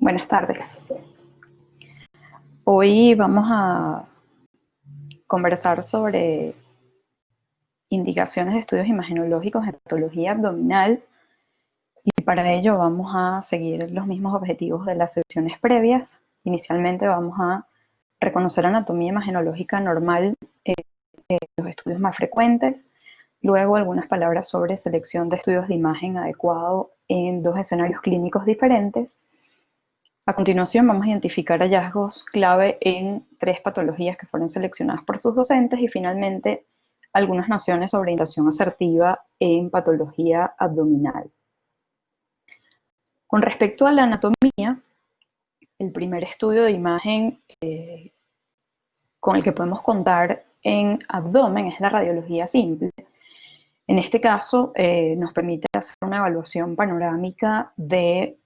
Buenas tardes. Hoy vamos a conversar sobre indicaciones de estudios imagenológicos en patología abdominal y para ello vamos a seguir los mismos objetivos de las sesiones previas. Inicialmente vamos a reconocer anatomía imagenológica normal en los estudios más frecuentes, luego algunas palabras sobre selección de estudios de imagen adecuado en dos escenarios clínicos diferentes. A continuación vamos a identificar hallazgos clave en 3 patologías que fueron seleccionadas por sus docentes y finalmente algunas nociones sobre orientación asertiva en patología abdominal. Con respecto a la anatomía, el primer estudio de imagen con el que podemos contar en abdomen es la radiología simple. En este caso nos permite hacer una evaluación panorámica de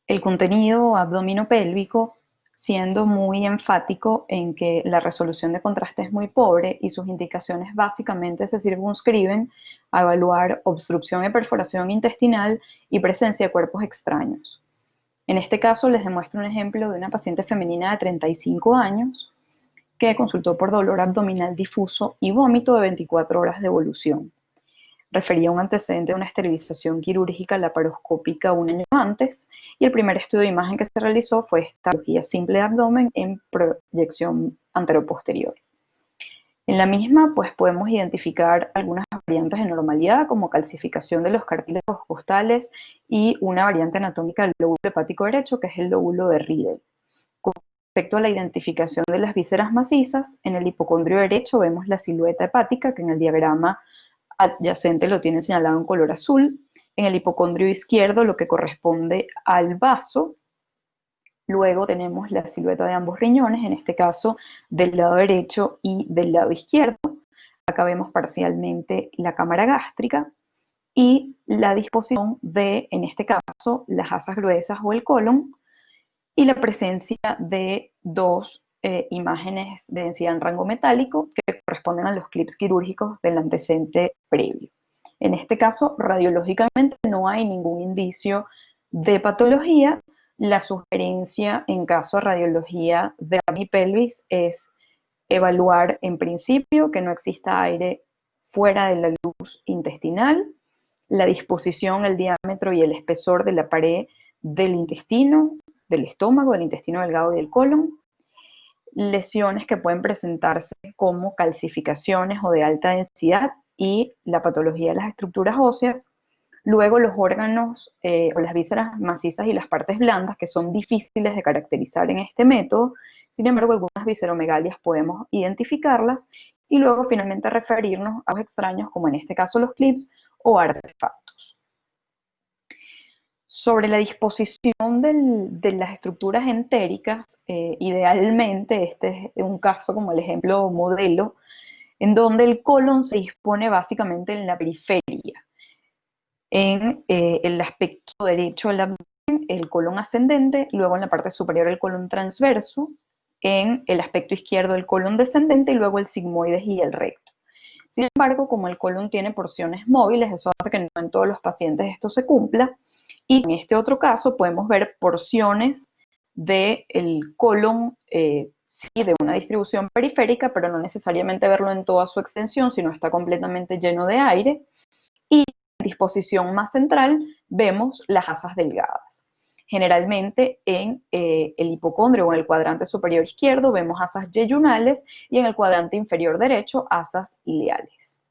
el contenido abdominopélvico, siendo muy enfático en que la resolución de contraste es muy pobre y sus indicaciones básicamente se circunscriben a evaluar obstrucción y perforación intestinal y presencia de cuerpos extraños. En este caso les demuestro un ejemplo de una paciente femenina de 35 años que consultó por dolor abdominal difuso y vómito de 24 horas de evolución. Refería un antecedente de una esterilización quirúrgica laparoscópica un año antes y el primer estudio de imagen que se realizó fue esta cirugía simple de abdomen en proyección anteroposterior. En la misma, pues podemos identificar algunas variantes de normalidad como calcificación de los cartílagos costales y una variante anatómica del lóbulo hepático derecho que es el lóbulo de Riedel. Con respecto a la identificación de las vísceras macizas, en el hipocondrio derecho vemos la silueta hepática que en el diagrama adyacente lo tiene señalado en color azul, en el hipocondrio izquierdo lo que corresponde al vaso, luego tenemos la silueta de ambos riñones, en este caso del lado derecho y del lado izquierdo, acá vemos parcialmente la cámara gástrica y la disposición de, en este caso, las asas gruesas o el colon y la presencia de dos imágenes de densidad en rango metálico que corresponden a los clips quirúrgicos del antecedente previo. En este caso, radiológicamente no hay ningún indicio de patología. La sugerencia en caso de radiología de pelvis es evaluar en principio que no exista aire fuera de la luz intestinal, la disposición, el diámetro y el espesor de la pared del intestino, del estómago, del intestino delgado y del colon, lesiones que pueden presentarse como calcificaciones o de alta densidad y la patología de las estructuras óseas, luego los órganos o las vísceras macizas y las partes blandas que son difíciles de caracterizar en este método, sin embargo algunas visceromegalias podemos identificarlas y luego finalmente referirnos a los extraños como en este caso los clips o artefactos. Sobre la disposición de las estructuras entéricas, idealmente este es un caso como el ejemplo modelo, en donde el colon se dispone básicamente en la periferia. En el aspecto derecho del abdomen, el colon ascendente, luego en la parte superior el colon transverso, en el aspecto izquierdo el colon descendente y luego el sigmoides y el recto. Sin embargo, como el colon tiene porciones móviles, eso hace que no en todos los pacientes esto se cumpla. Y en este otro caso podemos ver porciones del colon, sí, de una distribución periférica, pero no necesariamente verlo en toda su extensión, sino está completamente lleno de aire. Y en disposición más central vemos las asas delgadas. Generalmente en el hipocondrio o en el cuadrante superior izquierdo vemos asas yeyunales y en el cuadrante inferior derecho asas ileales.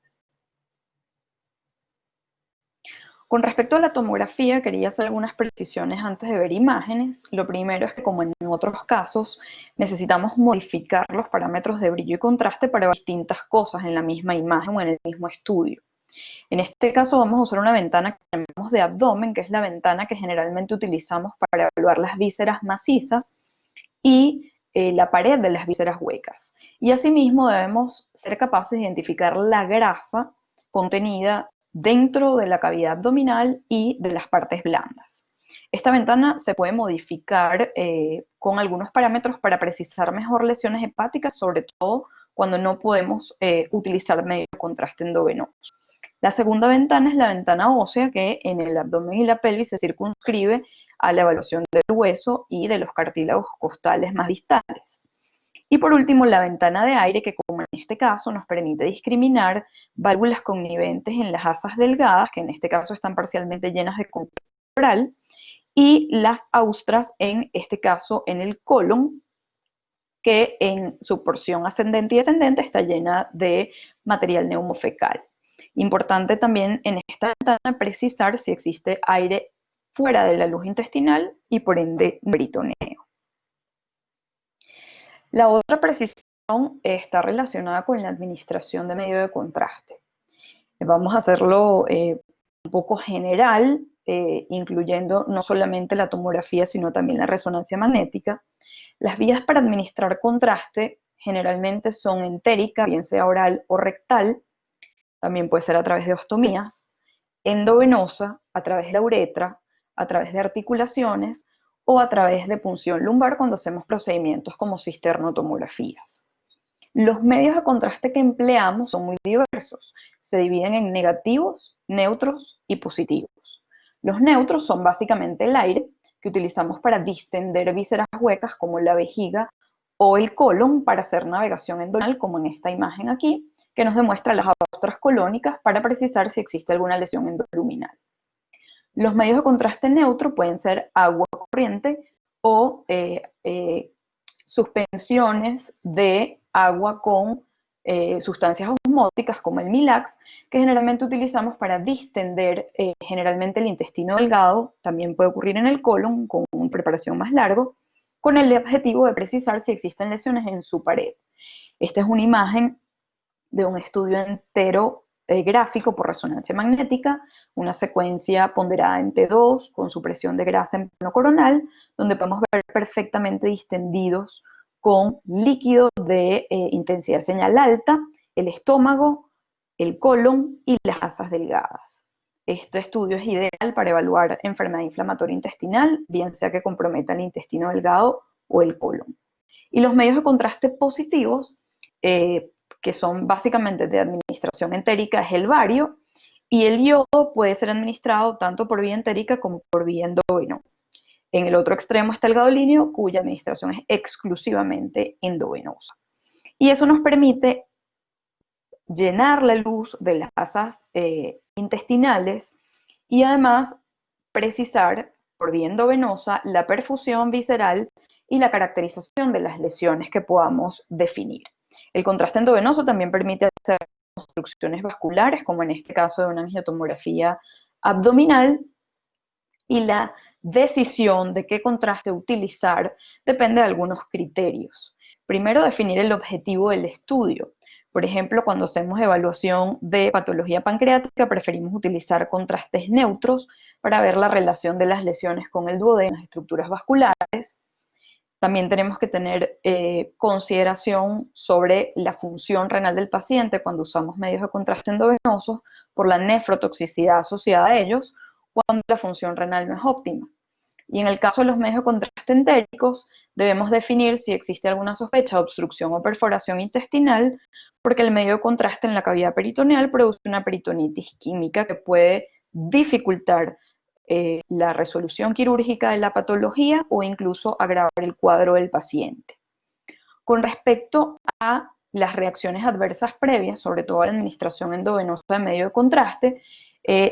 Con respecto a la tomografía, quería hacer algunas precisiones antes de ver imágenes. Lo primero es que, como en otros casos, necesitamos modificar los parámetros de brillo y contraste para ver distintas cosas en la misma imagen o en el mismo estudio. En este caso vamos a usar una ventana que llamamos de abdomen, que es la ventana que generalmente utilizamos para evaluar las vísceras macizas y la pared de las vísceras huecas. Y asimismo debemos ser capaces de identificar la grasa contenida dentro de la cavidad abdominal y de las partes blandas. Esta ventana se puede modificar con algunos parámetros para precisar mejor lesiones hepáticas, sobre todo cuando no podemos utilizar medio de contraste endovenoso. La segunda ventana es la ventana ósea, que en el abdomen y la pelvis se circunscribe a la evaluación del hueso y de los cartílagos costales más distales. Y por último, la ventana de aire, que como en este caso nos permite discriminar válvulas conniventes en las asas delgadas, que en este caso están parcialmente llenas de control oral, y las austras, en este caso en el colon, que en su porción ascendente y descendente está llena de material neumofecal. Importante también en esta ventana precisar si existe aire fuera de la luz intestinal y por ende peritoneo. La otra precisión está relacionada con la administración de medio de contraste. Vamos a hacerlo un poco general, incluyendo no solamente la tomografía, sino también la resonancia magnética. Las vías para administrar contraste generalmente son entérica, bien sea oral o rectal, también puede ser a través de ostomías, endovenosa, a través de la uretra, a través de articulaciones o a través de punción lumbar cuando hacemos procedimientos como cisternotomografías. Los medios de contraste que empleamos son muy diversos. Se dividen en negativos, neutros y positivos. Los neutros son básicamente el aire que utilizamos para distender vísceras huecas como la vejiga o el colon para hacer navegación endoluminal, como en esta imagen aquí, que nos demuestra las austras colónicas para precisar si existe alguna lesión endoluminal. Los medios de contraste neutro pueden ser agua corriente o suspensiones de agua con sustancias osmóticas como el Milax, que generalmente utilizamos para distender generalmente el intestino delgado, también puede ocurrir en el colon con una preparación más largo, con el objetivo de precisar si existen lesiones en su pared. Esta es una imagen de un estudio entero gráfico por resonancia magnética, una secuencia ponderada en T2 con supresión de grasa en plano coronal, donde podemos ver perfectamente distendidos con líquido de intensidad señal alta, el estómago, el colon y las asas delgadas. Este estudio es ideal para evaluar enfermedad inflamatoria intestinal, bien sea que comprometa el intestino delgado o el colon. Y los medios de contraste positivos, que son básicamente de administración entérica, es el bario, y el yodo puede ser administrado tanto por vía entérica como por vía endovenosa. En el otro extremo está el gadolínio, cuya administración es exclusivamente endovenosa. Y eso nos permite llenar la luz de las asas intestinales y además precisar por vía endovenosa la perfusión visceral y la caracterización de las lesiones que podamos definir. El contraste endovenoso también permite hacer construcciones vasculares, como en este caso de una angiotomografía abdominal, y la decisión de qué contraste utilizar depende de algunos criterios. Primero, definir el objetivo del estudio. Por ejemplo, cuando hacemos evaluación de patología pancreática, preferimos utilizar contrastes neutros para ver la relación de las lesiones con el duodeno, las estructuras vasculares. También tenemos que tener consideración sobre la función renal del paciente cuando usamos medios de contraste endovenosos por la nefrotoxicidad asociada a ellos, cuando la función renal no es óptima. Y en el caso de los medios de contraste entéricos, debemos definir si existe alguna sospecha de obstrucción o perforación intestinal, porque el medio de contraste en la cavidad peritoneal produce una peritonitis química que puede dificultar la resolución quirúrgica de la patología o incluso agravar el cuadro del paciente. Con respecto a las reacciones adversas previas, sobre todo a la administración endovenosa de medio de contraste,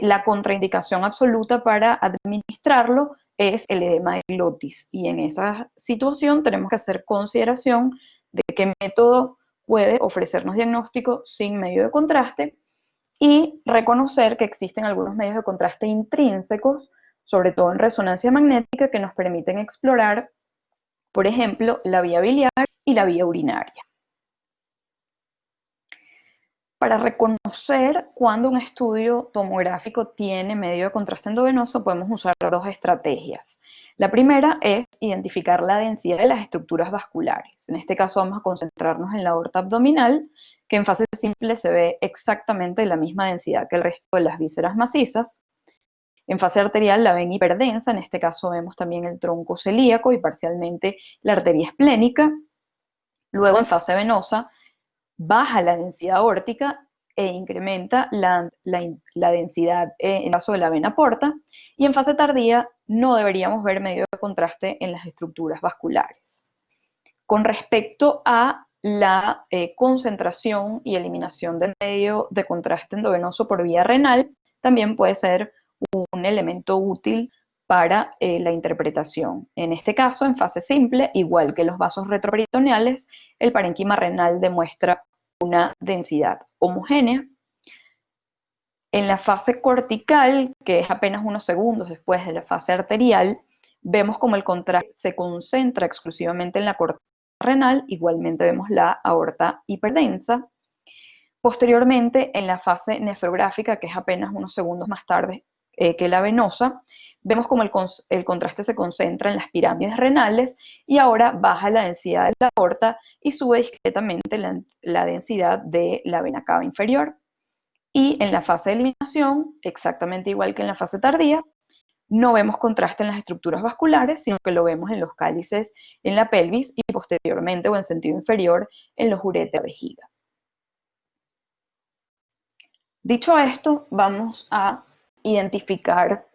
la contraindicación absoluta para administrarlo es el edema de glotis, y en esa situación tenemos que hacer consideración de qué método puede ofrecernos diagnóstico sin medio de contraste y reconocer que existen algunos medios de contraste intrínsecos, sobre todo en resonancia magnética, que nos permiten explorar, por ejemplo, la vía biliar y la vía urinaria. Para reconocer cuando un estudio tomográfico tiene medio de contraste endovenoso, podemos usar dos estrategias. La primera es identificar la densidad de las estructuras vasculares. En este caso vamos a concentrarnos en la aorta abdominal, que en fase simple se ve exactamente la misma densidad que el resto de las vísceras macizas. En fase arterial la ven hiperdensa, en este caso vemos también el tronco celíaco y parcialmente la arteria esplénica. Luego en fase venosa baja la densidad aórtica e incrementa la densidad en el caso de la vena porta, y en fase tardía no deberíamos ver medio de contraste en las estructuras vasculares. Con respecto a la concentración y eliminación del medio de contraste endovenoso por vía renal, también puede ser un elemento útil para la interpretación. En este caso, en fase simple, igual que los vasos retroperitoneales, el parénquima renal demuestra una densidad homogénea. En la fase cortical, que es apenas unos segundos después de la fase arterial, vemos como el contraste se concentra exclusivamente en la corteza renal, igualmente vemos la aorta hiperdensa. Posteriormente, en la fase nefrográfica, que es apenas unos segundos más tarde que la venosa, vemos como el contraste se concentra en las pirámides renales y ahora baja la densidad de la aorta y sube discretamente la densidad de la vena cava inferior. Y en la fase de eliminación, exactamente igual que en la fase tardía, no vemos contraste en las estructuras vasculares, sino que lo vemos en los cálices, en la pelvis y posteriormente o en sentido inferior en los uretes de la vejiga. Dicho esto, vamos a identificar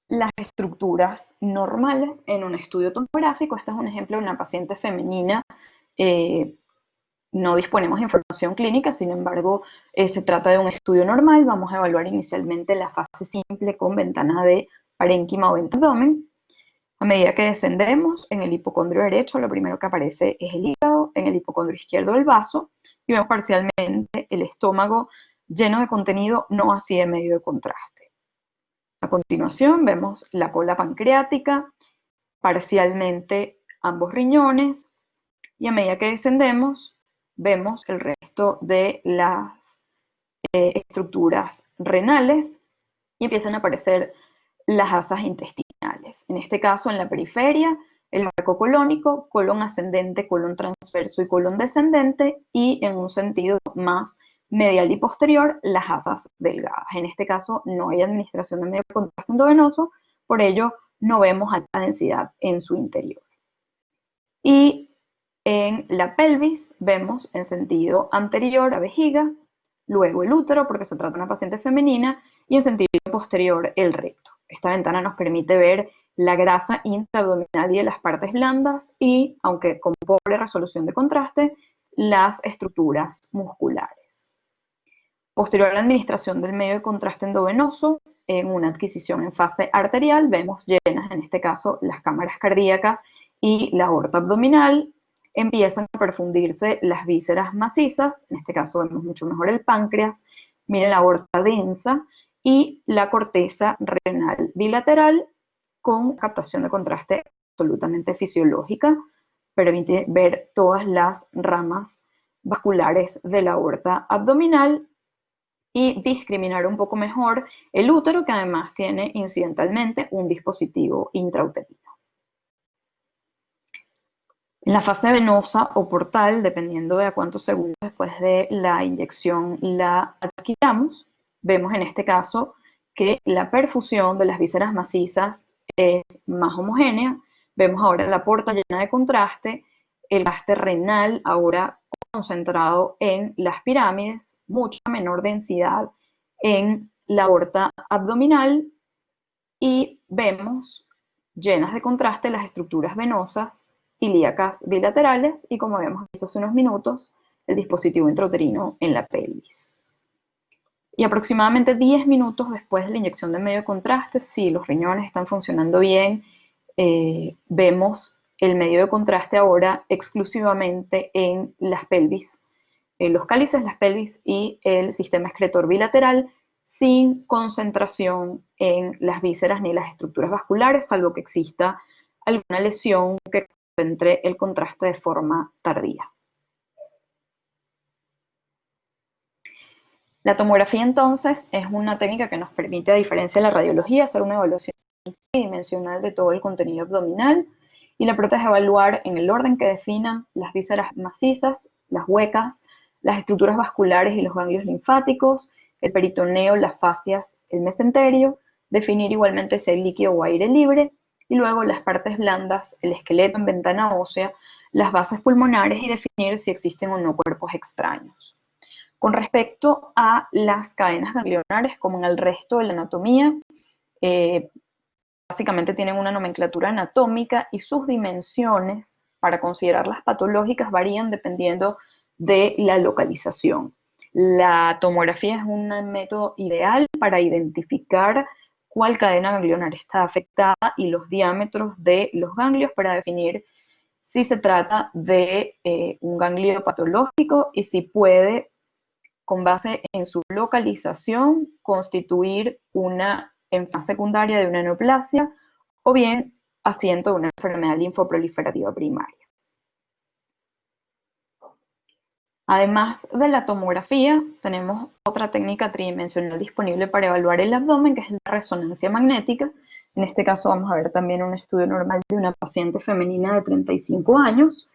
las estructuras normales en un estudio tomográfico. Este es un ejemplo de una paciente femenina. No disponemos de información clínica, sin embargo, se trata de un estudio normal. Vamos a evaluar inicialmente la fase simple con ventana de parénquima o venta-abdomen. A medida que descendemos, en el hipocondrio derecho lo primero que aparece es el hígado, en el hipocondrio izquierdo el vaso, y vemos parcialmente el estómago lleno de contenido, no así de medio de contraste. A continuación vemos la cola pancreática, parcialmente ambos riñones, y a medida que descendemos vemos el resto de las estructuras renales y empiezan a aparecer las asas intestinales. En este caso, en la periferia, el marco colónico, colon ascendente, colon transverso y colon descendente, y en un sentido más medial y posterior, las asas delgadas. En este caso, no hay administración de medio de contraste endovenoso, por ello no vemos alta densidad en su interior. Y en la pelvis vemos en sentido anterior la vejiga, luego el útero, porque se trata de una paciente femenina, y en sentido posterior el recto. Esta ventana nos permite ver la grasa intraabdominal y de las partes blandas y, aunque con pobre resolución de contraste, las estructuras musculares. Posterior a la administración del medio de contraste endovenoso, en una adquisición en fase arterial, vemos llenas, en este caso, las cámaras cardíacas y la aorta abdominal. Empiezan a perfundirse las vísceras macizas, en este caso vemos mucho mejor el páncreas, miren la aorta densa y la corteza renal bilateral con captación de contraste absolutamente fisiológica, permite ver todas las ramas vasculares de la aorta abdominal y discriminar un poco mejor el útero, que además tiene incidentalmente un dispositivo intrauterino. En la fase venosa o portal, dependiendo de a cuántos segundos después de la inyección la adquiramos, vemos en este caso que la perfusión de las vísceras macizas es más homogénea. Vemos ahora la porta llena de contraste, el contraste renal ahora concentrado en las pirámides, mucha menor densidad en la aorta abdominal y vemos llenas de contraste las estructuras venosas ilíacas bilaterales y, como habíamos visto hace unos minutos, el dispositivo intrauterino en la pelvis. Y aproximadamente 10 minutos después de la inyección de medio de contraste, si los riñones están funcionando bien, vemos el medio de contraste ahora exclusivamente en las pelvis, en los cálices, las pelvis y el sistema excretor bilateral, sin concentración en las vísceras ni las estructuras vasculares, salvo que exista alguna lesión que concentre el contraste de forma tardía. La tomografía, entonces, es una técnica que nos permite, a diferencia de la radiología, hacer una evaluación tridimensional de todo el contenido abdominal y la protege evaluar en el orden que definan las vísceras macizas, las huecas, las estructuras vasculares y los ganglios linfáticos, el peritoneo, las fascias, el mesenterio, definir igualmente si hay líquido o aire libre, y luego las partes blandas, el esqueleto en ventana ósea, las bases pulmonares y definir si existen o no cuerpos extraños. Con respecto a las cadenas ganglionares, como en el resto de la anatomía, básicamente tienen una nomenclatura anatómica y sus dimensiones para considerarlas patológicas varían dependiendo de la localización. La tomografía es un método ideal para identificar cuál cadena ganglionar está afectada y los diámetros de los ganglios para definir si se trata de un ganglio patológico y si puede, con base en su localización, constituir una enfermedad secundaria de una neoplasia o bien asiento de una enfermedad linfoproliferativa primaria. Además de la tomografía, tenemos otra técnica tridimensional disponible para evaluar el abdomen, que es la resonancia magnética. En este caso vamos a ver también un estudio normal de una paciente femenina de 35 años.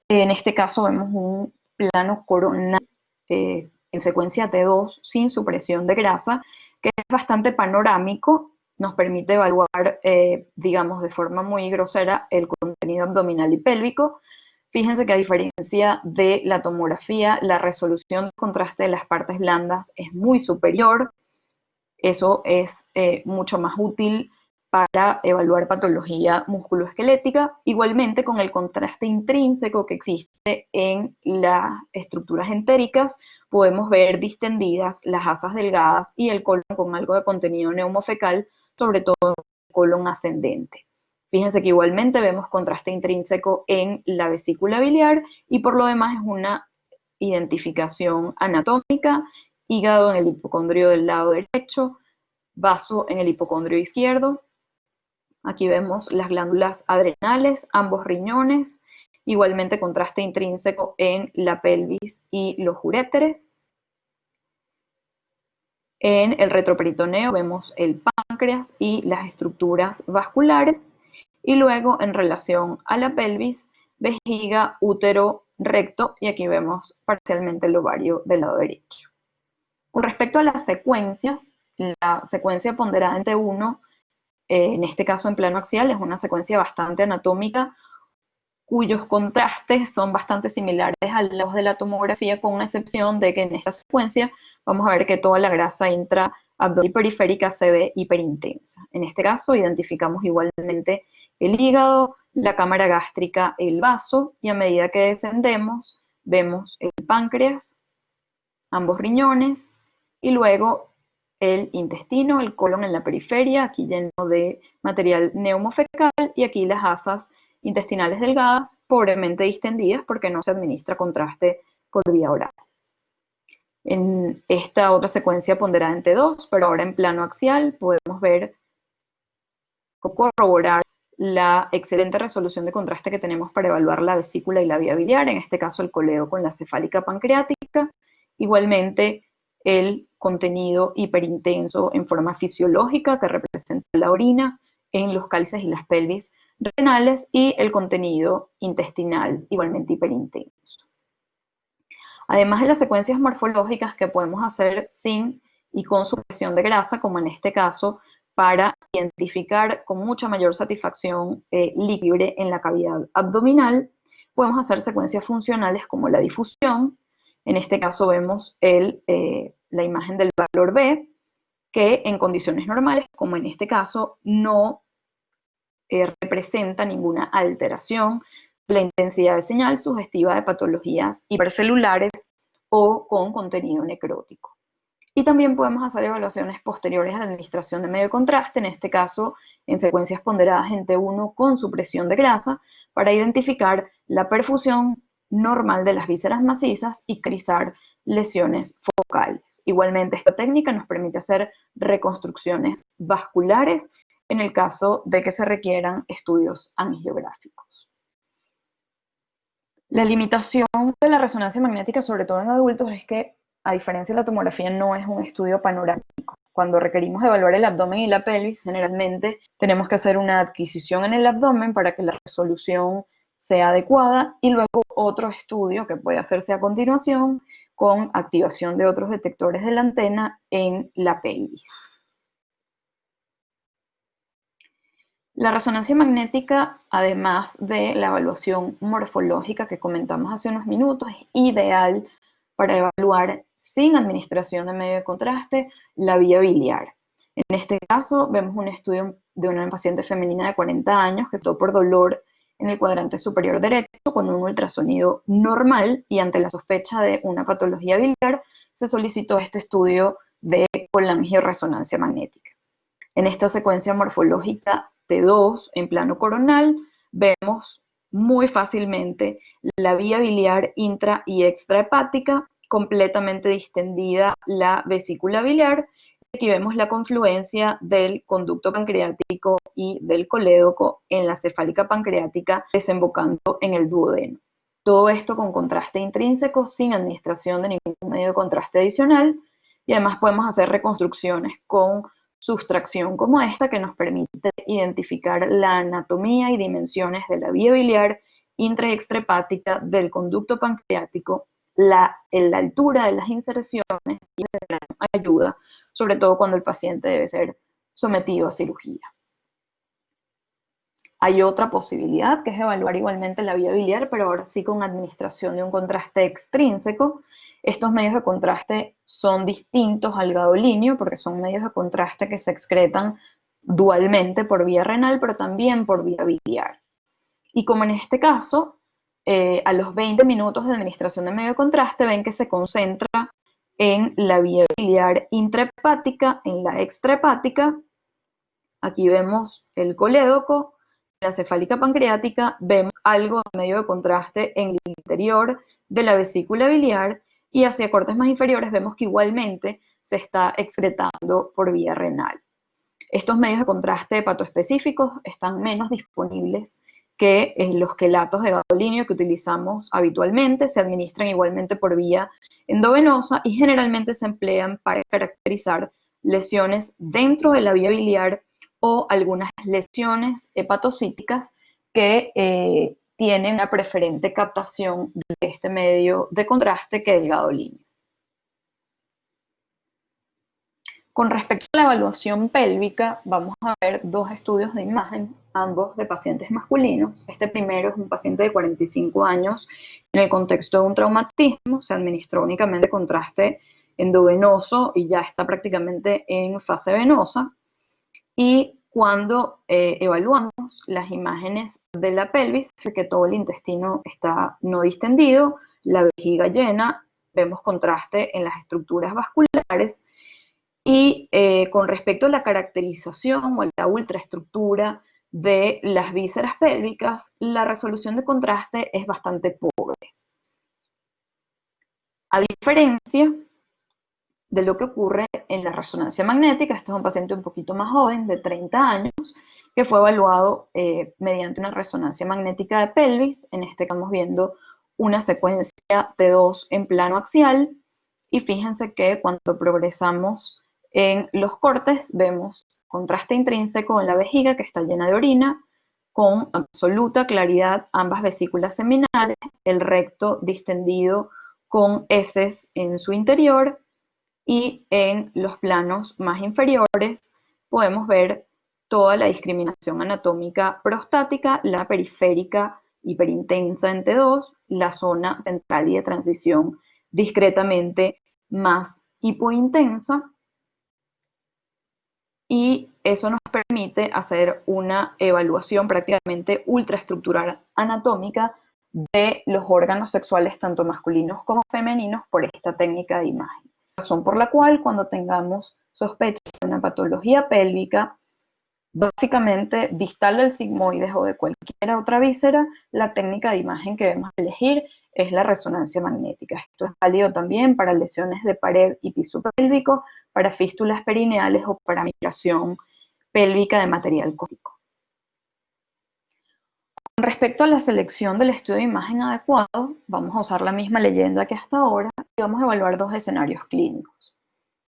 En este caso vemos un plano coronal en secuencia T2 sin supresión de grasa, que es bastante panorámico, nos permite evaluar, digamos, de forma muy grosera el contenido abdominal y pélvico. Fíjense que a diferencia de la tomografía, la resolución de contraste de las partes blandas es muy superior. Eso es mucho más útil para evaluar patología musculoesquelética, igualmente con el contraste intrínseco que existe en las estructuras entéricas, podemos ver distendidas las asas delgadas y el colon con algo de contenido neumofecal, sobre todo el colon ascendente. Fíjense que igualmente vemos contraste intrínseco en la vesícula biliar y por lo demás es una identificación anatómica, hígado en el hipocondrio del lado derecho, vaso en el hipocondrio izquierdo. Aquí vemos las glándulas adrenales, ambos riñones, igualmente contraste intrínseco en la pelvis y los uréteres. En el retroperitoneo vemos el páncreas y las estructuras vasculares. Y luego, en relación a la pelvis, vejiga, útero, recto, y aquí vemos parcialmente el ovario del lado derecho. Con respecto a las secuencias, la secuencia ponderada en T1, en este caso en plano axial, es una secuencia bastante anatómica, cuyos contrastes son bastante similares a los de la tomografía, con una excepción de que en esta secuencia vamos a ver que toda la grasa intraabdominal y periférica se ve hiperintensa. En este caso identificamos igualmente el hígado, la cámara gástrica, el vaso, y a medida que descendemos vemos el páncreas, ambos riñones, y luego el intestino, el colon en la periferia, aquí lleno de material neumofecal, y aquí las asas intestinales delgadas, pobremente distendidas porque no se administra contraste por vía oral. En esta otra secuencia ponderada en T2, pero ahora en plano axial, podemos ver o corroborar la excelente resolución de contraste que tenemos para evaluar la vesícula y la vía biliar, en este caso el coleo con la cefálica pancreática. Igualmente el contenido hiperintenso en forma fisiológica que representa la orina en los cálices y las pelvis renales, y el contenido intestinal igualmente hiperintenso. Además de las secuencias morfológicas que podemos hacer sin y con supresión de grasa, como en este caso, para identificar con mucha mayor satisfacción libre en la cavidad abdominal, podemos hacer secuencias funcionales como la difusión. En este caso vemos la imagen del valor B, que en condiciones normales, como en este caso, no representa ninguna alteración de la intensidad de señal sugestiva de patologías hipercelulares o con contenido necrótico. Y también podemos hacer evaluaciones posteriores a la administración de medio contraste, en este caso en secuencias ponderadas en T1 con supresión de grasa, para identificar la perfusión normal de las vísceras macizas y crisar lesiones focales. Igualmente, esta técnica nos permite hacer reconstrucciones vasculares en el caso de que se requieran estudios angiográficos. La limitación de la resonancia magnética, sobre todo en adultos, es que, a diferencia de la tomografía, no es un estudio panorámico. Cuando requerimos evaluar el abdomen y la pelvis, generalmente tenemos que hacer una adquisición en el abdomen para que la resolución sea adecuada, y luego otro estudio que puede hacerse a continuación con activación de otros detectores de la antena en la pelvis. La resonancia magnética, además de la evaluación morfológica que comentamos hace unos minutos, es ideal para evaluar sin administración de medio de contraste la vía biliar. En este caso vemos un estudio de una paciente femenina de 40 años que optó por dolor en el cuadrante superior derecho con un ultrasonido normal, y ante la sospecha de una patología biliar se solicitó este estudio de colangioresonancia magnética. En esta secuencia morfológica T2 en plano coronal vemos muy fácilmente la vía biliar intra y extrahepática, completamente distendida la vesícula biliar. Aquí vemos la confluencia del conducto pancreático y del colédoco en la cefálica pancreática, desembocando en el duodeno. Todo esto con contraste intrínseco, sin administración de ningún medio de contraste adicional, y además podemos hacer reconstrucciones con sustracción como esta, que nos permite identificar la anatomía y dimensiones de la vía biliar intra y extrahepática, del conducto pancreático, la altura de las inserciones, y de gran ayuda, sobre todo cuando el paciente debe ser sometido a cirugía. Hay otra posibilidad, que es evaluar igualmente la vía biliar, pero ahora sí con administración de un contraste extrínseco. Estos medios de contraste son distintos al gadolinio, porque son medios de contraste que se excretan dualmente por vía renal, pero también por vía biliar. Y como en este caso, a los 20 minutos de administración de medio de contraste, ven que se concentra en la vía biliar intrahepática, en la extrahepática. Aquí vemos el colédoco, la cefálica pancreática, vemos algo de medio de contraste en el interior de la vesícula biliar, y hacia cortes más inferiores vemos que igualmente se está excretando por vía renal. Estos medios de contraste hepatoespecíficos están menos disponibles que los quelatos de gadolinio que utilizamos habitualmente. Se administran igualmente por vía endovenosa y generalmente se emplean para caracterizar lesiones dentro de la vía biliar o algunas lesiones hepatocíticas que tienen una preferente captación de este medio de contraste que el gadolinio. Con respecto a la evaluación pélvica, vamos a ver dos estudios de imagen, ambos de pacientes masculinos. Este primero es un paciente de 45 años. En el contexto de un traumatismo, se administró únicamente contraste endovenoso y ya está prácticamente en fase venosa. Y cuando evaluamos las imágenes de la pelvis, que todo el intestino está no distendido, la vejiga llena, vemos contraste en las estructuras vasculares. Y con respecto a la caracterización o a la ultraestructura de las vísceras pélvicas, la resolución de contraste es bastante pobre. A diferencia de lo que ocurre en la resonancia magnética, este es un paciente un poquito más joven, de 30 años, que fue evaluado mediante una resonancia magnética de pelvis. En este estamos viendo una secuencia T2 en plano axial, y fíjense que cuando progresamos en los cortes vemos contraste intrínseco en la vejiga, que está llena de orina, con absoluta claridad ambas vesículas seminales, el recto distendido con heces en su interior, y en los planos más inferiores podemos ver toda la discriminación anatómica prostática, la periférica hiperintensa en T2, la zona central y de transición discretamente más hipointensa, y eso nos permite hacer una evaluación prácticamente ultraestructural anatómica de los órganos sexuales tanto masculinos como femeninos por esta técnica de imagen. Razón por la cual cuando tengamos sospecha de una patología pélvica, básicamente distal del sigmoides o de cualquier otra víscera, la técnica de imagen que debemos elegir es la resonancia magnética. Esto es válido también para lesiones de pared y piso pélvico, para fístulas perineales o para migración pélvica de material cóstico. Con respecto a la selección del estudio de imagen adecuado, vamos a usar la misma leyenda que hasta ahora y vamos a evaluar dos escenarios clínicos.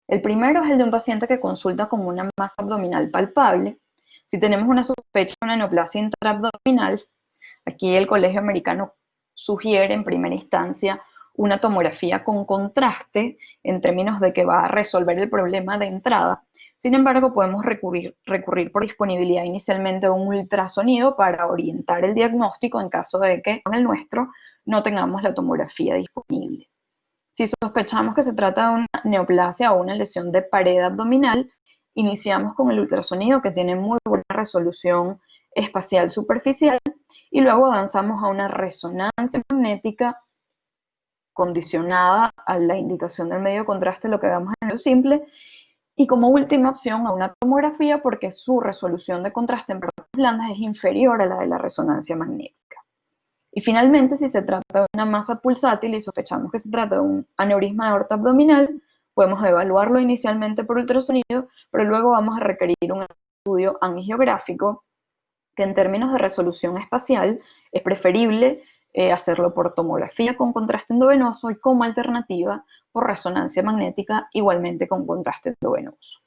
El primero es el de un paciente que consulta con una masa abdominal palpable. Si tenemos una sospecha de una neoplasia intraabdominal, aquí el Colegio Americano sugiere en primera instancia una tomografía con contraste en términos de que va a resolver el problema de entrada. Sin embargo, podemos recurrir por disponibilidad inicialmente a un ultrasonido para orientar el diagnóstico en caso de que con el nuestro no tengamos la tomografía disponible. Si sospechamos que se trata de una neoplasia o una lesión de pared abdominal, iniciamos con el ultrasonido, que tiene muy buena resolución espacial superficial y luego avanzamos a una resonancia magnética condicionada a la indicación del medio de contraste, lo que vemos en lo simple, y como última opción a una tomografía porque su resolución de contraste en partículas blandas es inferior a la de la resonancia magnética. Y finalmente, si se trata de una masa pulsátil y sospechamos que se trata de un aneurisma de aorta abdominal, podemos evaluarlo inicialmente por ultrasonido, pero luego vamos a requerir un estudio angiográfico que en términos de resolución espacial es preferible hacerlo por tomografía con contraste endovenoso y como alternativa por resonancia magnética igualmente con contraste endovenoso.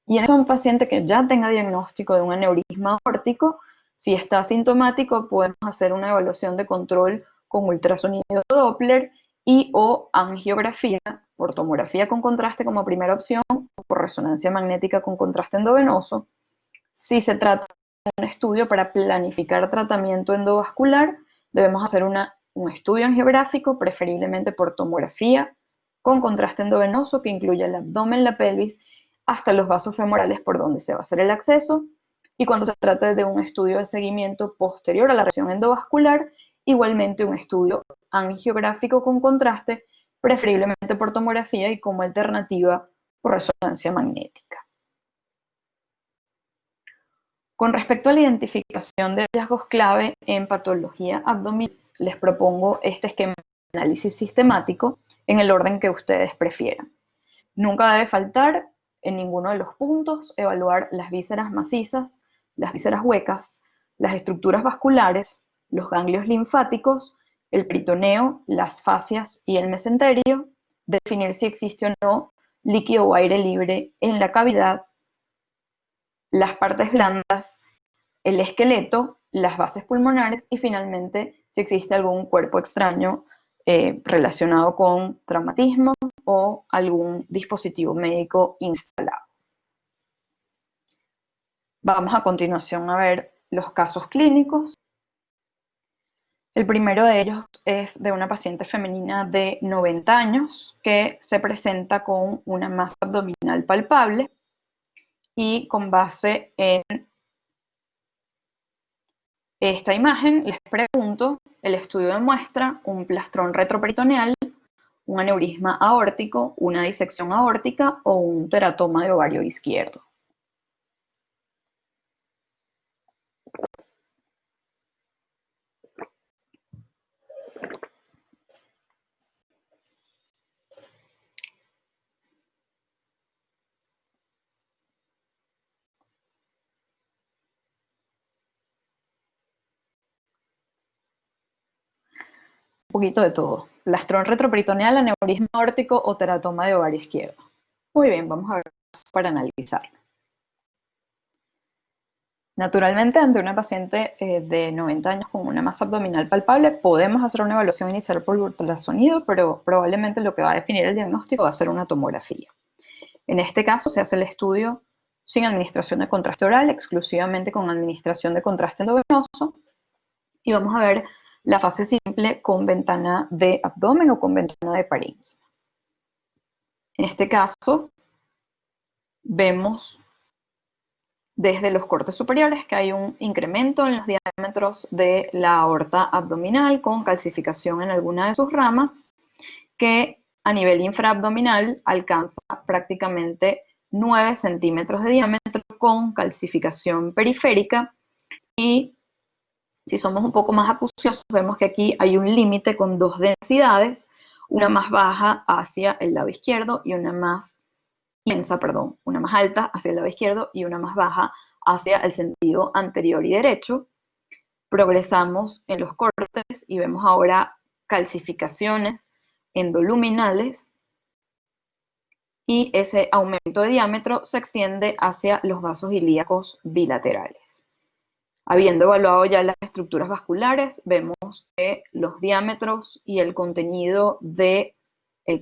Y en un paciente que ya tenga diagnóstico de un aneurisma aórtico, si está asintomático, podemos hacer una evaluación de control con ultrasonido Doppler y o angiografía por tomografía con contraste como primera opción o por resonancia magnética con contraste endovenoso. Si se trata de un estudio para planificar tratamiento endovascular, debemos hacer un estudio angiográfico, preferiblemente por tomografía con contraste endovenoso que incluya el abdomen, la pelvis, hasta los vasos femorales por donde se va a hacer el acceso. Y cuando se trata de un estudio de seguimiento posterior a la región endovascular, igualmente un estudio angiográfico con contraste, preferiblemente por tomografía y como alternativa por resonancia magnética. Con respecto a la identificación de hallazgos clave en patología abdominal, les propongo este esquema de análisis sistemático en el orden que ustedes prefieran. Nunca debe faltar en ninguno de los puntos evaluar las vísceras macizas, las vísceras huecas, las estructuras vasculares, los ganglios linfáticos, el peritoneo, las fascias y el mesenterio, definir si existe o no líquido o aire libre en la cavidad, las partes blandas, el esqueleto, las bases pulmonares y finalmente si existe algún cuerpo extraño relacionado con traumatismo o algún dispositivo médico instalado. Vamos a continuación a ver los casos clínicos. El primero de ellos es de una paciente femenina de 90 años que se presenta con una masa abdominal palpable y con base en esta imagen les pregunto, el estudio demuestra un plastrón retroperitoneal, un aneurisma aórtico, una disección aórtica o un teratoma de ovario izquierdo. Un poquito de todo. Plastrón retroperitoneal, aneurisma aórtico o teratoma de ovario izquierdo. Muy bien, vamos a ver para analizarlo. Naturalmente, ante una paciente de 90 años con una masa abdominal palpable, podemos hacer una evaluación inicial por ultrasonido, pero probablemente lo que va a definir el diagnóstico va a ser una tomografía. En este caso, se hace el estudio sin administración de contraste oral, exclusivamente con administración de contraste endovenoso, y vamos a ver la fase simple con ventana de abdomen o con ventana de parénquima. En este caso, vemos desde los cortes superiores que hay un incremento en los diámetros de la aorta abdominal con calcificación en alguna de sus ramas que a nivel infraabdominal alcanza prácticamente 9 centímetros de diámetro con calcificación periférica y si somos un poco más acuciosos vemos que aquí hay un límite con dos densidades, una más baja hacia el lado izquierdo y una más una más alta hacia el lado izquierdo y una más baja hacia el sentido anterior y derecho. Progresamos en los cortes y vemos ahora calcificaciones endoluminales y ese aumento de diámetro se extiende hacia los vasos ilíacos bilaterales. Habiendo evaluado ya las estructuras vasculares, vemos que los diámetros y el contenido del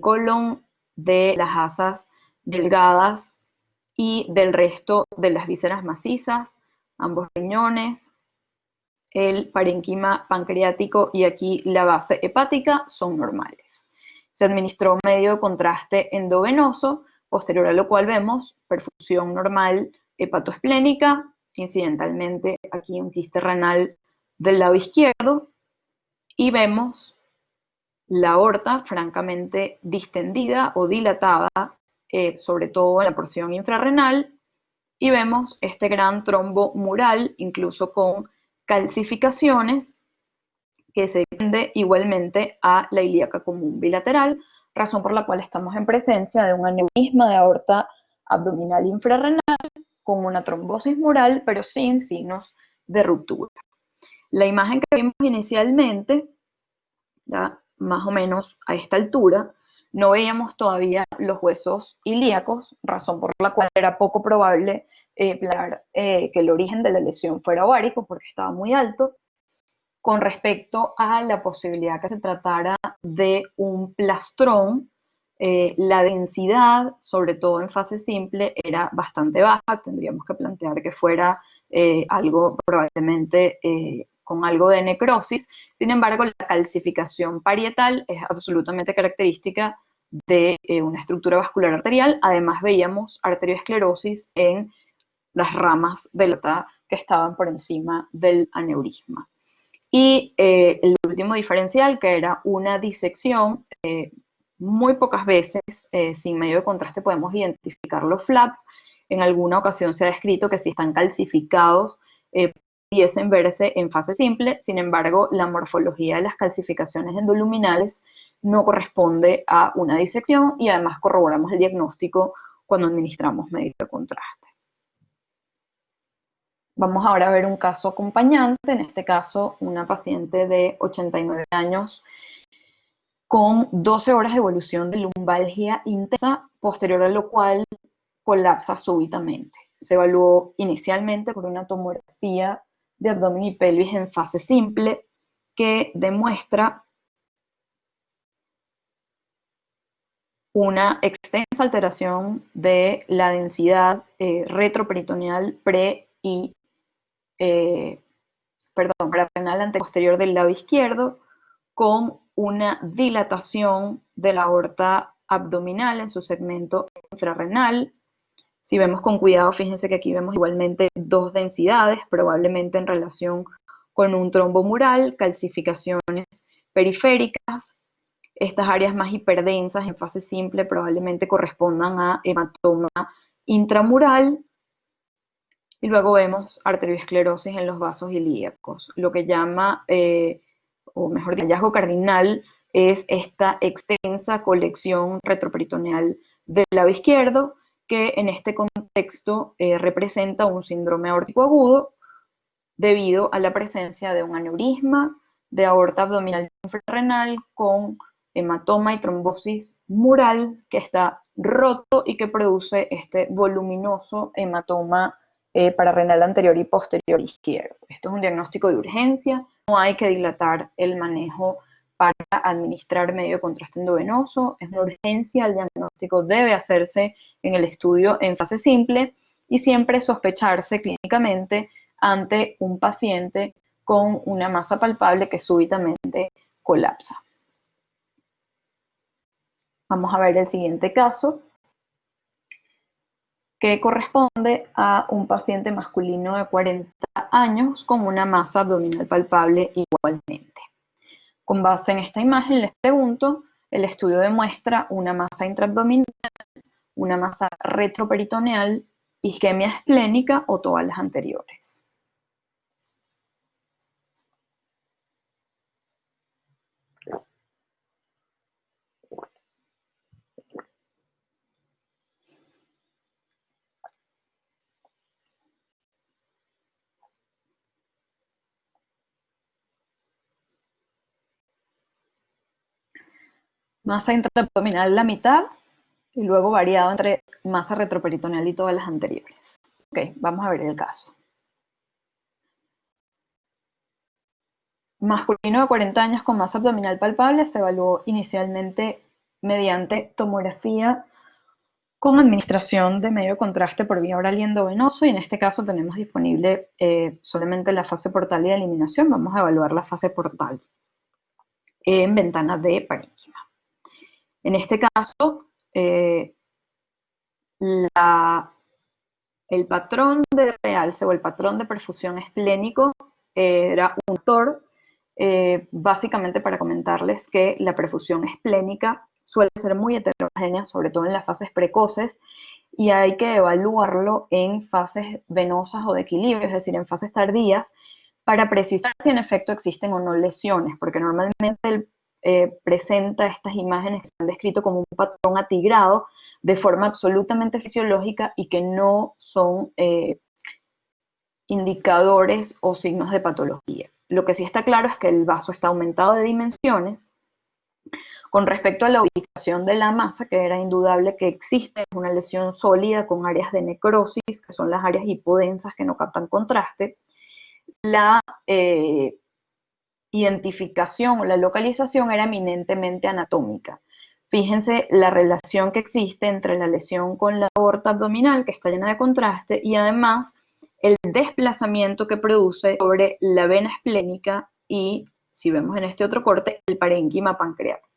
colon, de las asas delgadas y del resto de las vísceras macizas, ambos riñones, el parénquima pancreático y aquí la base hepática son normales. Se administró medio de contraste endovenoso, posterior a lo cual vemos perfusión normal hepatoesplénica, incidentalmente aquí un quiste renal del lado izquierdo, y vemos la aorta francamente distendida o dilatada, sobre todo en la porción infrarrenal, y vemos este gran trombo mural, incluso con calcificaciones, que se extiende igualmente a la ilíaca común bilateral, razón por la cual estamos en presencia de un aneurisma de aorta abdominal infrarrenal con una trombosis mural, pero sin signos de ruptura. La imagen que vimos inicialmente, ya más o menos a esta altura, no veíamos todavía los huesos ilíacos, razón por la cual era poco probable que el origen de la lesión fuera ovárico porque estaba muy alto. Con respecto a la posibilidad que se tratara de un plastrón, la densidad, sobre todo en fase simple, era bastante baja. Tendríamos que plantear que fuera algo probablemente con algo de necrosis. Sin embargo, la calcificación parietal es absolutamente característica de una estructura vascular arterial. Además, veíamos arteriosclerosis en las ramas de la aorta que estaban por encima del aneurisma. Y el último diferencial, que era una disección, muy pocas veces sin medio de contraste podemos identificar los flaps. En alguna ocasión se ha descrito que si están calcificados pudiesen verse en fase simple. Sin embargo, la morfología de las calcificaciones endoluminales no corresponde a una disección, y además corroboramos el diagnóstico cuando administramos medio de contraste. Vamos ahora a ver un caso acompañante, en este caso una paciente de 89 años con 12 horas de evolución de lumbalgia intensa, posterior a lo cual colapsa súbitamente. Se evaluó inicialmente por una tomografía de abdomen y pelvis en fase simple que demuestra una extensa alteración de la densidad retroperitoneal pre y pararenal anteposterior del lado izquierdo, con una dilatación de la aorta abdominal en su segmento infrarrenal. Si vemos con cuidado, fíjense que aquí vemos igualmente dos densidades, probablemente en relación con un trombo mural, calcificaciones periféricas. Estas áreas más hiperdensas en fase simple probablemente correspondan a hematoma intramural. Y luego vemos arteriosclerosis en los vasos ilíacos. Lo que llama, o mejor dicho, el hallazgo cardinal es esta extensa colección retroperitoneal del lado izquierdo, que en este contexto representa un síndrome aórtico agudo debido a la presencia de un aneurisma de aorta abdominal infrarrenal con hematoma y trombosis mural que está roto y que produce este voluminoso hematoma pararrenal anterior y posterior izquierdo. Esto es un diagnóstico de urgencia, no hay que dilatar el manejo para administrar medio de contraste endovenoso, es una urgencia, el diagnóstico debe hacerse en el estudio en fase simple y siempre sospecharse clínicamente ante un paciente con una masa palpable que súbitamente colapsa. Vamos a ver el siguiente caso, que corresponde a un paciente masculino de 40 años con una masa abdominal palpable igualmente. Con base en esta imagen les pregunto, el estudio demuestra una masa intraabdominal, una masa retroperitoneal, isquemia esplénica o todas las anteriores. Masa intraabdominal la mitad y luego variado entre masa retroperitoneal y todas las anteriores. Ok, vamos a ver el caso. Masculino de 40 años con masa abdominal palpable se evaluó inicialmente mediante tomografía con administración de medio de contraste por vía oral y endovenoso, y en este caso tenemos disponible solamente la fase portal y de eliminación. Vamos a evaluar la fase portal en ventana de parénquima. En este caso, la El patrón de realce o el patrón de perfusión esplénico era un autor, básicamente para comentarles que la perfusión esplénica suele ser muy heterogénea, sobre todo en las fases precoces, y hay que evaluarlo en fases venosas o de equilibrio, es decir, en fases tardías, para precisar si en efecto existen o no lesiones, porque normalmente presenta estas imágenes que se han descrito como un patrón atigrado de forma absolutamente fisiológica y que no son indicadores o signos de patología. Lo que sí está claro es que el vaso está aumentado de dimensiones. Con respecto a la ubicación de la masa, que era indudable que existe una lesión sólida con áreas de necrosis, que son las áreas hipodensas que no captan contraste, la identificación o la localización era eminentemente anatómica. Fíjense la relación que existe entre la lesión con la aorta abdominal, que está llena de contraste, y además el desplazamiento que produce sobre la vena esplénica y, si vemos en este otro corte, el parénquima pancreático.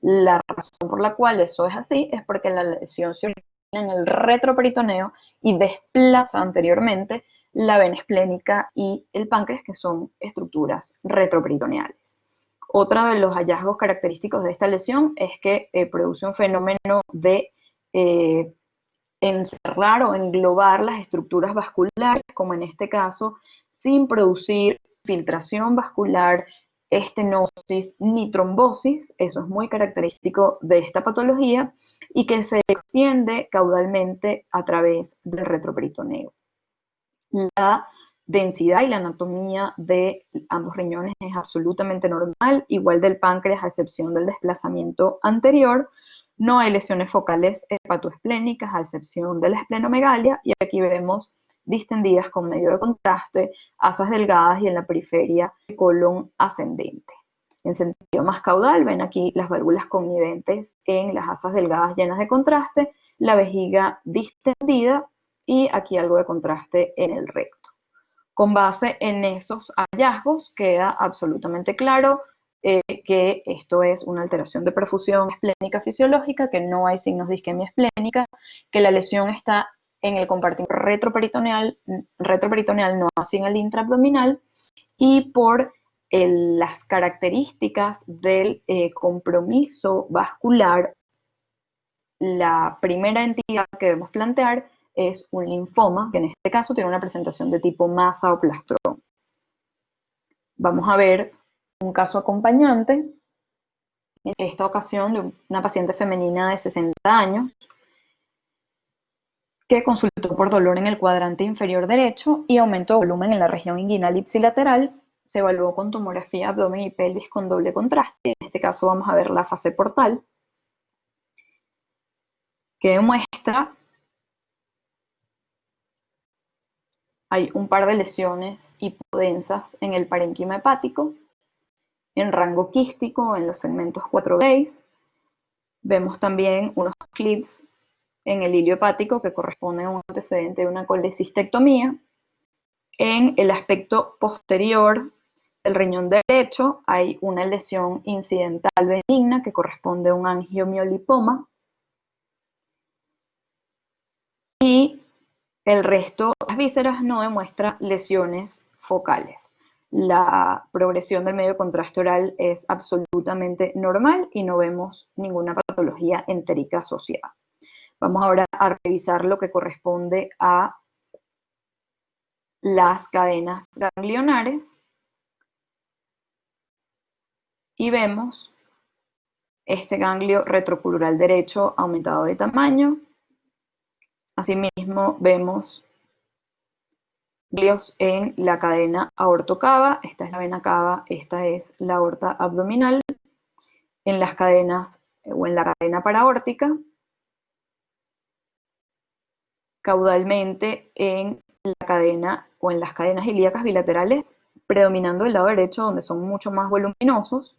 La razón por la cual eso es así es porque la lesión se origina en el retroperitoneo y desplaza anteriormente la vena esplénica y el páncreas, que son estructuras retroperitoneales. Otro de los hallazgos característicos de esta lesión es que produce un fenómeno de encerrar o englobar las estructuras vasculares, como en este caso, sin producir filtración vascular, estenosis ni trombosis. Eso es muy característico de esta patología y que se extiende caudalmente a través del retroperitoneo. La densidad y la anatomía de ambos riñones es absolutamente normal, igual del páncreas, a excepción del desplazamiento anterior. No hay lesiones focales hepatoesplénicas, a excepción de la esplenomegalia, y aquí vemos distendidas con medio de contraste, asas delgadas y en la periferia el colon ascendente. En sentido más caudal, ven aquí las válvulas conniventes en las asas delgadas llenas de contraste, la vejiga distendida y aquí algo de contraste en el recto. Con base en esos hallazgos queda absolutamente claro que esto es una alteración de perfusión esplénica fisiológica, que no hay signos de isquemia esplénica, que la lesión está en el compartimento retroperitoneal, no así en el intraabdominal, y por las características del compromiso vascular, la primera entidad que debemos plantear es un linfoma, que en este caso tiene una presentación de tipo masa o plastrón. Vamos a ver un caso acompañante, en esta ocasión de una paciente femenina de 60 años, que consultó por dolor en el cuadrante inferior derecho y aumento de volumen en la región inguinal ipsilateral. Se evaluó con tomografía abdomen y pelvis con doble contraste. En este caso vamos a ver la fase portal, que demuestra hay un par de lesiones hipodensas en el parénquima hepático, en rango quístico en los segmentos 4-6. Vemos también unos clips en el hilio hepático que corresponden a un antecedente de una colecistectomía. En el aspecto posterior del riñón derecho hay una lesión incidental benigna que corresponde a un angiomiolipoma. Y el resto de las vísceras no demuestra lesiones focales. La progresión del medio de contraste oral es absolutamente normal y no vemos ninguna patología entérica asociada. Vamos ahora a revisar lo que corresponde a las cadenas ganglionares y vemos este ganglio retrocrural derecho aumentado de tamaño. Asimismo vemos ganglios en la cadena aortocava, esta es la vena cava, esta es la aorta abdominal, en las cadenas o en la cadena paraórtica, caudalmente en la cadena o en las cadenas ilíacas bilaterales, predominando el lado derecho donde son mucho más voluminosos.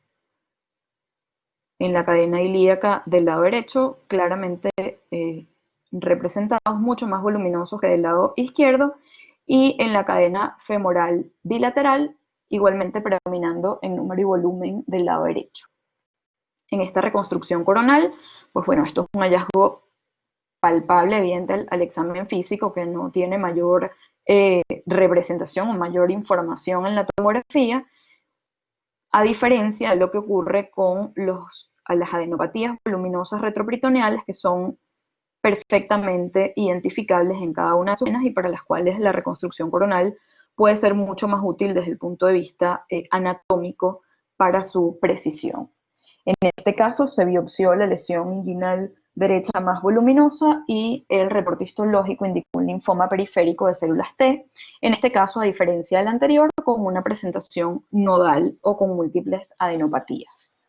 En la cadena ilíaca del lado derecho, claramente representados mucho más voluminosos que del lado izquierdo, y en la cadena femoral bilateral, igualmente predominando en número y volumen del lado derecho. En esta reconstrucción coronal, pues bueno, esto es un hallazgo palpable, evidente al examen físico, que no tiene mayor representación o mayor información en la tomografía, a diferencia de lo que ocurre con las adenopatías voluminosas retroperitoneales, que son perfectamente identificables en cada una de sus venas y para las cuales la reconstrucción coronal puede ser mucho más útil desde el punto de vista anatómico para su precisión. En este caso se biopsió la lesión inguinal derecha más voluminosa y el reporte histológico indicó un linfoma periférico de células T, en este caso, a diferencia del anterior, con una presentación nodal o con múltiples adenopatías.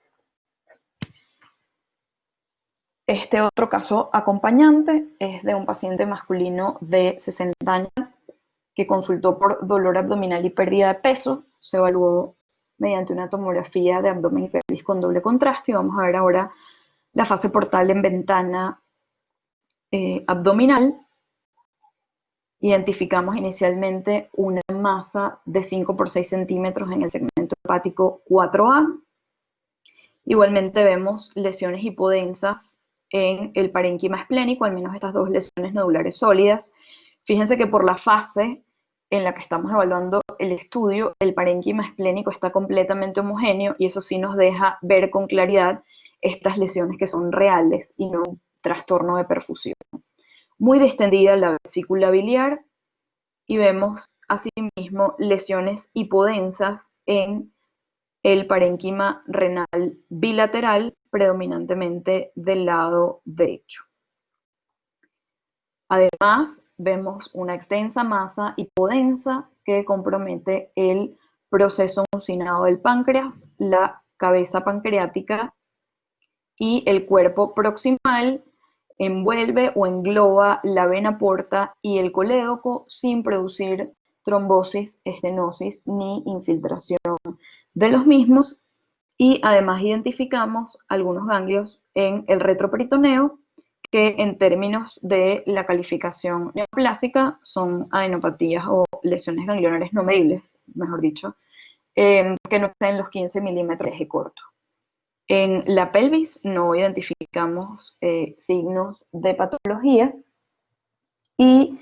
Este otro caso acompañante es de un paciente masculino de 60 años que consultó por dolor abdominal y pérdida de peso. Se evaluó mediante una tomografía de abdomen y pelvis con doble contraste y vamos a ver ahora la fase portal en ventana abdominal. Identificamos inicialmente una masa de 5 por 6 centímetros en el segmento hepático 4A. Igualmente vemos lesiones hipodensas en el parénquima esplénico, al menos estas dos lesiones nodulares sólidas. Fíjense que por la fase en la que estamos evaluando el estudio, el parénquima esplénico está completamente homogéneo y eso sí nos deja ver con claridad estas lesiones que son reales y no un trastorno de perfusión. Muy distendida la vesícula biliar y vemos asimismo lesiones hipodensas en el parénquima renal bilateral, predominantemente del lado derecho. Además, vemos una extensa masa hipodensa que compromete el proceso mucinado del páncreas, la cabeza pancreática y el cuerpo proximal envuelve o engloba la vena porta y el colédoco sin producir trombosis, estenosis ni infiltración de los mismos, y además identificamos algunos ganglios en el retroperitoneo que en términos de la calificación neoplásica son adenopatías o lesiones ganglionares no medibles, mejor dicho, que no exceden los 15 milímetros de eje corto. En la pelvis no identificamos signos de patología y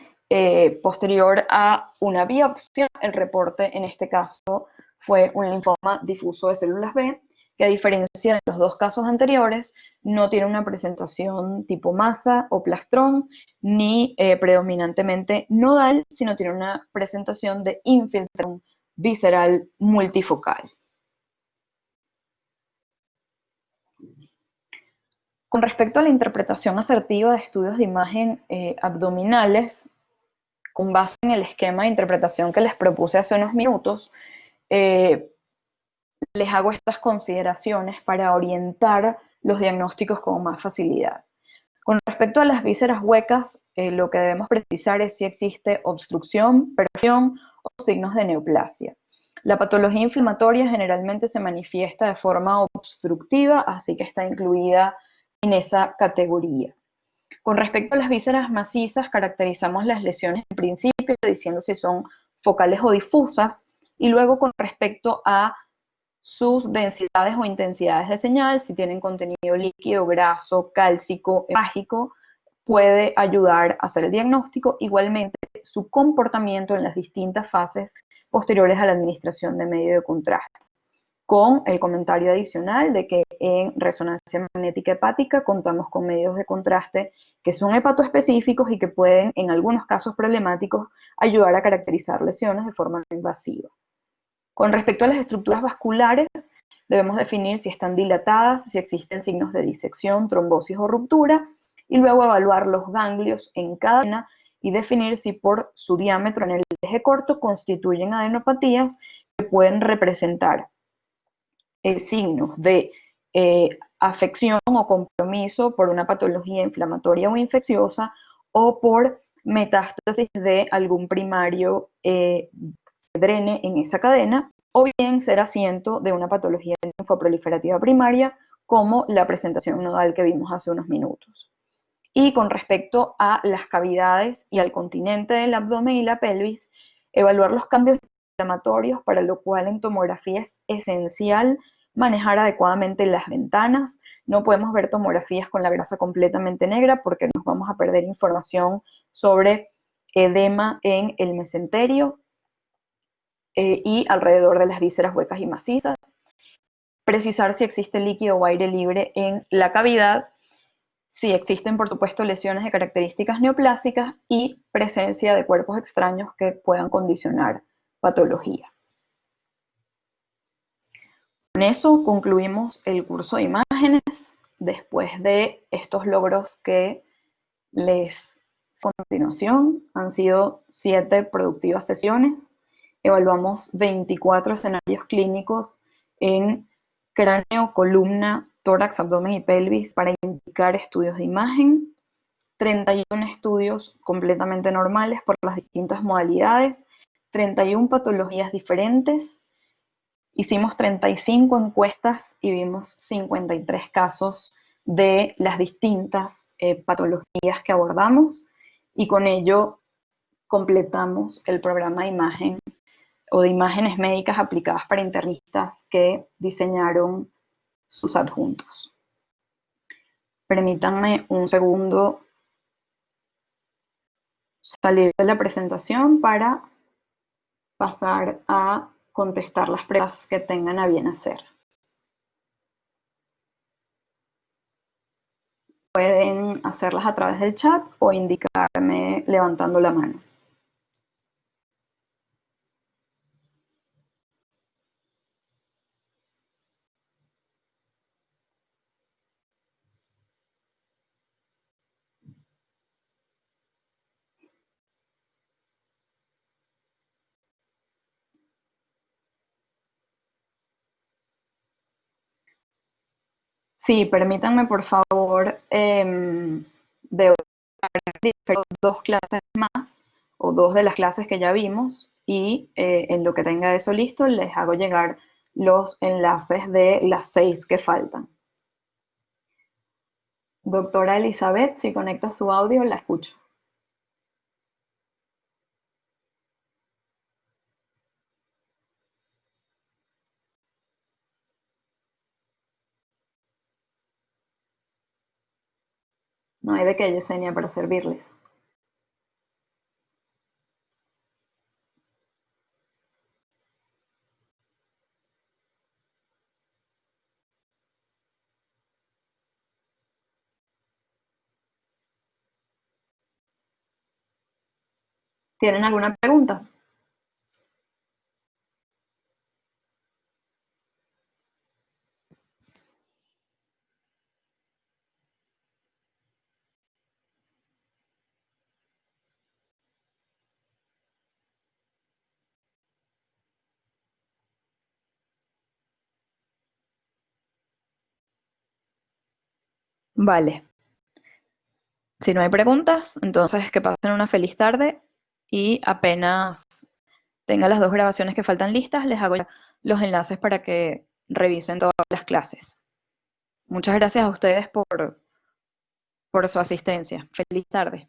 posterior a una biopsia, el reporte en este caso fue un linfoma difuso de células B, que a diferencia de los dos casos anteriores, no tiene una presentación tipo masa o plastrón, ni predominantemente nodal, sino tiene una presentación de infiltración visceral multifocal. Con respecto a la interpretación asertiva de estudios de imagen abdominales, con base en el esquema de interpretación que les propuse hace unos minutos, les hago estas consideraciones para orientar los diagnósticos con más facilidad. Con respecto a las vísceras huecas, lo que debemos precisar es si existe obstrucción, perfusión o signos de neoplasia. La patología inflamatoria generalmente se manifiesta de forma obstructiva, así que está incluida en esa categoría. Con respecto a las vísceras macizas, caracterizamos las lesiones en principio diciendo si son focales o difusas, y luego con respecto a sus densidades o intensidades de señal, si tienen contenido líquido, graso, cálcico, mágico, puede ayudar a hacer el diagnóstico. Igualmente, su comportamiento en las distintas fases posteriores a la administración de medio de contraste, con el comentario adicional de que en resonancia magnética hepática contamos con medios de contraste que son hepatoespecíficos y que pueden, en algunos casos problemáticos, ayudar a caracterizar lesiones de forma no invasiva. Con respecto a las estructuras vasculares, debemos definir si están dilatadas, si existen signos de disección, trombosis o ruptura, y luego evaluar los ganglios en cada vena y definir si por su diámetro en el eje corto constituyen adenopatías que pueden representar signos de afección o compromiso por una patología inflamatoria o infecciosa o por metástasis de algún primario que drene en esa cadena, o bien ser asiento de una patología linfoproliferativa primaria como la presentación nodal que vimos hace unos minutos. Y con respecto a las cavidades y al continente del abdomen y la pelvis, evaluar los cambios inflamatorios, para lo cual en tomografía es esencial manejar adecuadamente las ventanas. No podemos ver tomografías con la grasa completamente negra porque nos vamos a perder información sobre edema en el mesenterio y alrededor de las vísceras huecas y macizas. Precisar si existe líquido o aire libre en la cavidad, si existen, por supuesto, lesiones de características neoplásicas y presencia de cuerpos extraños que puedan condicionar patología. Con eso concluimos el curso de imágenes. Después de estos logros que les a continuación, han sido 7 productivas sesiones. Evaluamos 24 escenarios clínicos en cráneo, columna, tórax, abdomen y pelvis para indicar estudios de imagen. 31 estudios completamente normales por las distintas modalidades, 31 patologías diferentes. Hicimos 35 encuestas y vimos 53 casos de las distintas patologías que abordamos, y con ello completamos el programa de imagen o de imágenes médicas aplicadas para internistas que diseñaron sus adjuntos. Permítanme un segundo salir de la presentación para pasar a contestar las preguntas que tengan a bien hacer. Pueden hacerlas a través del chat o indicarme levantando la mano. Sí, permítanme por favor de 2 clases más o 2 de las clases que ya vimos, y en lo que tenga eso listo les hago llegar los enlaces de las 6 que faltan. Doctora Elizabeth, si conecta su audio, la escucho. No hay de qué, Yesenia, para servirles. ¿Tienen alguna pregunta? Vale. Si no hay preguntas, entonces que pasen una feliz tarde, y apenas tenga las 2 grabaciones que faltan listas, les hago los enlaces para que revisen todas las clases. Muchas gracias a ustedes por su asistencia. Feliz tarde.